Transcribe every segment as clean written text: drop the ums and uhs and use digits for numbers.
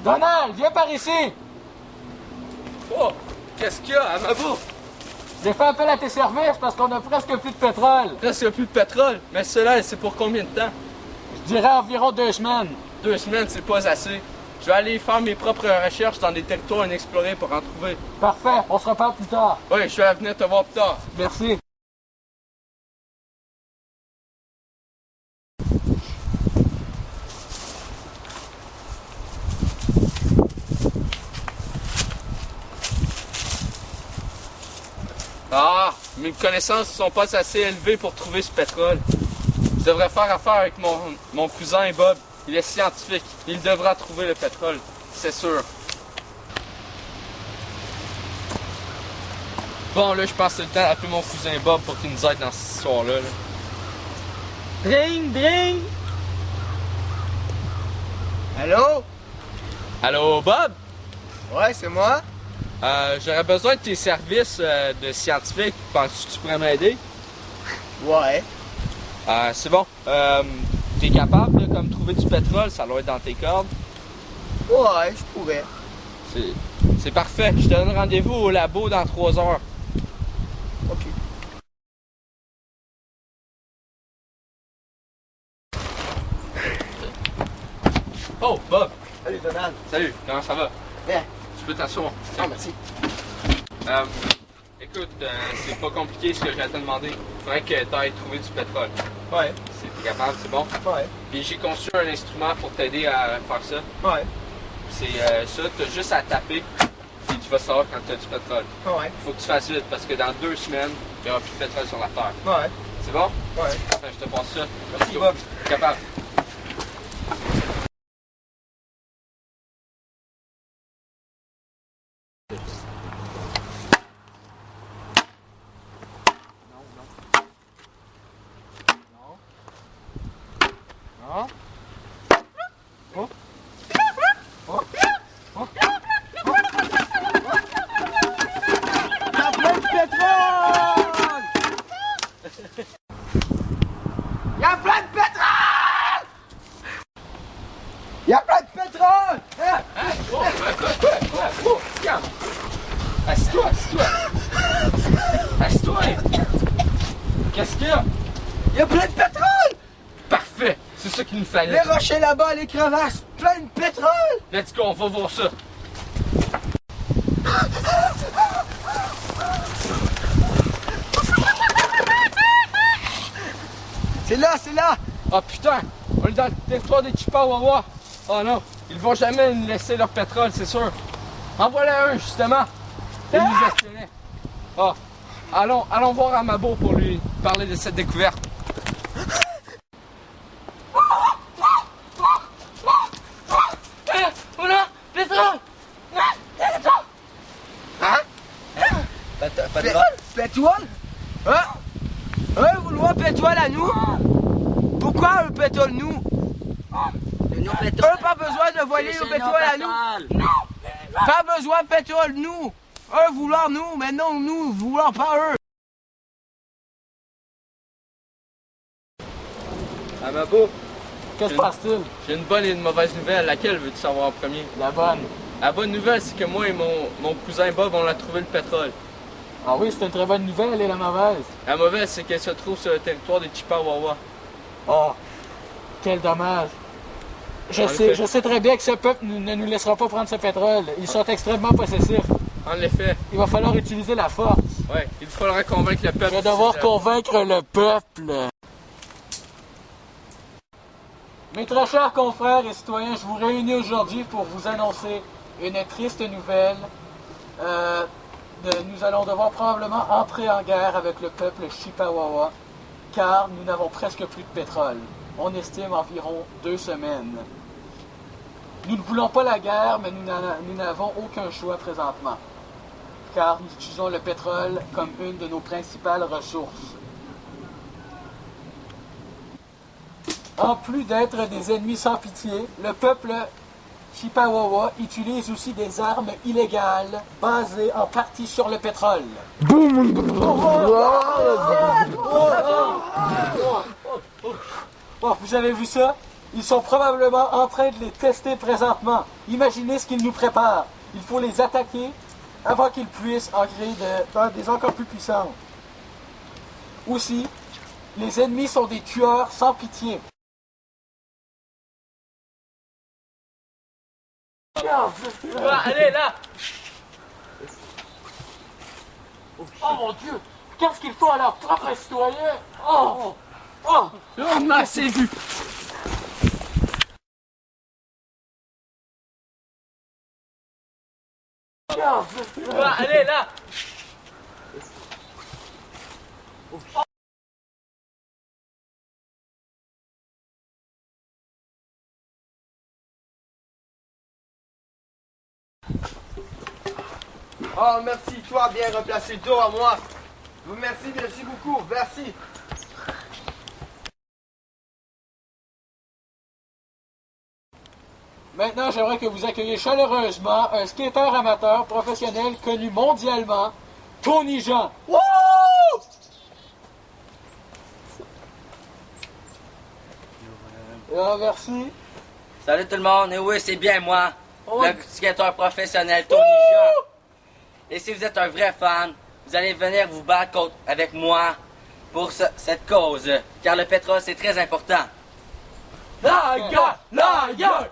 Donald, viens par ici! Oh! Qu'est-ce qu'il y a, Amabo? J'ai fait appel à tes services parce qu'on a presque plus de pétrole. Presque plus de pétrole. Mais cela, c'est pour combien de temps? Je dirais environ 2 semaines. 2 semaines, c'est pas assez. Je vais aller faire mes propres recherches dans des territoires inexplorés pour en trouver. Parfait, on se reparle plus tard. Oui, je vais venir te voir plus tard. Merci. Ah, mes connaissances ne sont pas assez élevées pour trouver ce pétrole. Je devrais faire affaire avec mon cousin Bob. Il est scientifique. Il devra trouver le pétrole, c'est sûr. Bon, là, je pense que c'est le temps d'appeler mon cousin Bob pour qu'il nous aide dans cette histoire-là. Dring, dring! Allô? Allô, Bob? Ouais, c'est moi. J'aurais besoin de tes services de scientifique. Penses-tu que tu pourrais m'aider? Ouais. C'est bon. T'es capable de comme trouver du pétrole, ça doit être dans tes cordes. Ouais, je pourrais. C'est parfait. Je te donne rendez-vous au labo dans 3 heures. Ok. Oh, Bob! Salut, Donald. Salut, comment ça va? Bien. Tu peux t'asseoir. Ah, merci. Écoute, c'est pas compliqué ce que j'ai à te demander. Il faudrait que tu ailles trouver du pétrole. Ouais. Si t'es capable, c'est bon? Ouais. Puis j'ai conçu un instrument pour t'aider à faire ça. Ouais. C'est ça, t'as juste à taper et tu vas savoir quand t'as du pétrole. Ouais. Il faut que tu fasses vite parce que dans 2 semaines, il n'y aura plus de pétrole sur la Terre. Ouais. C'est bon? Ouais. Enfin, je te passe ça. Merci, Bob. T'es capable. Non? Oh? Oh? Oh? T'as plein de pétrole! Y'a plein de pétrole! Y'a plein de pétrole! Tiens! Assis-toi, assis-toi! Assis-toi! Qu'est-ce qu'il y a? Y'a plein de pétrole! Parfait! C'est ça qu'il nous fallait. Les rochers là-bas, les crevasses, plein de pétrole! Let's go, on va voir ça. C'est là, c'est là! Oh putain! On est dans le territoire des Chippewas. Oh non! Ils vont jamais nous laisser leur pétrole, c'est sûr. En voilà un, justement. Il nous espérait. Oh. Allons voir Amabo pour lui parler de cette découverte. Voilà! Pétrole! Pétrole? Hein? Hein, vous louez un pétrole à nous? Pourquoi un pétrole nous? Eux, pas besoin de voler le pétrole à nous. Pas besoin de pétrole nous. Eux vouloir nous, mais non nous vouloir pas eux. Amabo, Que se passe-t-il? j'ai une bonne et une mauvaise nouvelle. Laquelle veux-tu savoir en premier? La bonne. La bonne nouvelle, c'est que moi et mon cousin Bob, on a trouvé le pétrole. Ah oui, c'est une très bonne nouvelle, et la mauvaise? La mauvaise, c'est qu'elle se trouve sur le territoire des Chippewas. Oh, quel dommage. En effet. Je sais très bien que ce peuple ne nous laissera pas prendre ce pétrole. Ils sont extrêmement possessifs. En effet, Il va falloir utiliser la force. ouais, il faudra convaincre le peuple. Je vais devoir convaincre le peuple. Mes très chers confrères et citoyens, je vous réunis aujourd'hui pour vous annoncer une triste nouvelle. Nous allons devoir probablement entrer en guerre avec le peuple Chippewa, car nous n'avons presque plus de pétrole. On estime environ 2 semaines. Nous ne voulons pas la guerre, mais nous n'avons aucun choix présentement, car nous utilisons le pétrole comme une de nos principales ressources. En plus d'être des ennemis sans pitié, le peuple Chippewa utilise aussi des armes illégales basées en partie sur le pétrole. Oh, vous avez vu ça? Ils sont probablement en train de les tester présentement. Imaginez ce qu'ils nous préparent. Il faut les attaquer avant qu'ils puissent en créer des encore plus puissants. Aussi, les ennemis sont des tueurs sans pitié. Allez, là! Oh mon Dieu! Qu'est-ce qu'ils font à leurs propres citoyens? Oh! Oh! On a assez vu! Allez, là! Oh, merci, toi, bien replacé le dos à moi. Merci beaucoup, merci. Maintenant, j'aimerais que vous accueilliez chaleureusement un skateur amateur professionnel connu mondialement, Tony Jean. Wouh! Merci. Salut tout le monde, et oui, c'est bien moi, le skateur professionnel Tony Jean. Et si vous êtes un vrai fan, vous allez venir vous battre avec moi pour cette cause, car le pétrole c'est très important. La gueule!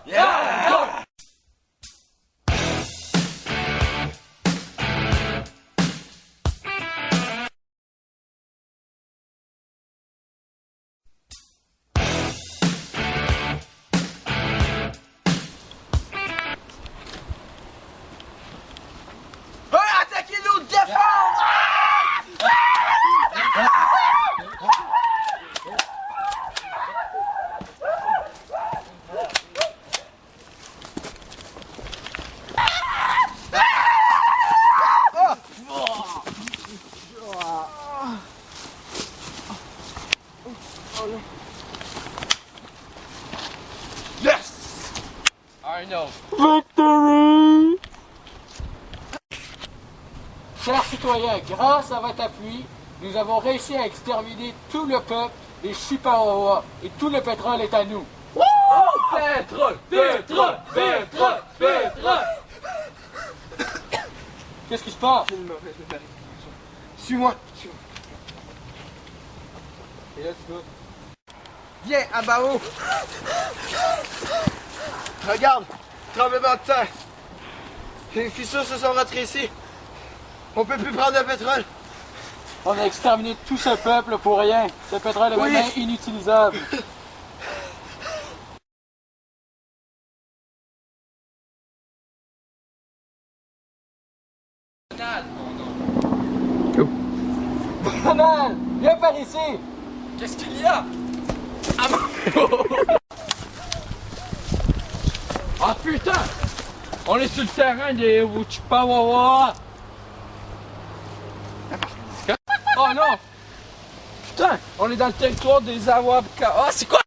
Attaquez-nous, défendre! Yes! I know. Victory! Chers citoyens, grâce à votre appui, nous avons réussi à exterminer tout le peuple des Chippewas et tout le pétrole est à nous. Pétrole! Pétrole! Pétrole! Pétrole! Qu'est-ce qui se passe? Suis-moi. Et là, tu vas. Viens, à bas haut. Regarde, tremblement de terre. Les fissures se sont rétrécies. On peut plus prendre de pétrole. On a exterminé tout ce peuple pour rien. Ce pétrole est Oui. maintenant inutilisable. Donald, viens par ici. Qu'est-ce qu'il y a? Ah putain! On est sur le terrain des Chippewas! Oh non! Putain! On est dans le territoire des Awabka. Ah, c'est quoi